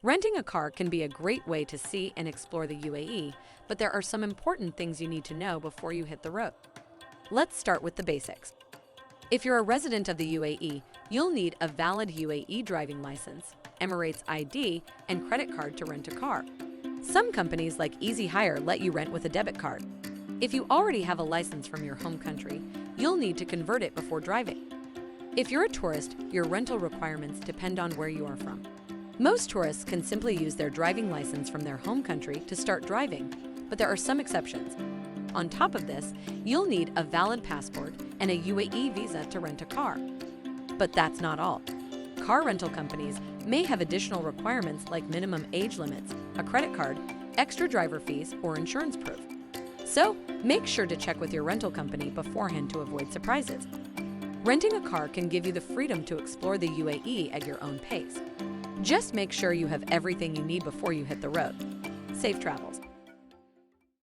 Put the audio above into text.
Renting a car can be a great way to see and explore the UAE, but there are some important things you need to know before you hit the road. Let's start with the basics. If you're a resident of the UAE, you'll need a valid UAE driving license, Emirates ID, and credit card to rent a car. Some companies like eZhire let you rent with a debit card. If you already have a license from your home country, you'll need to convert it before driving. If you're a tourist, your rental requirements depend on where you are from. Most tourists can simply use their driving license from their home country to start driving, but there are some exceptions. On top of this, you'll need a valid passport and a UAE visa to rent a car. But that's not all. Car rental companies may have additional requirements like minimum age limits, a credit card, extra driver fees, or insurance proof. So, make sure to check with your rental company beforehand to avoid surprises. Renting a car can give you the freedom to explore the UAE at your own pace. Just make sure you have everything you need before you hit the road. Safe travels.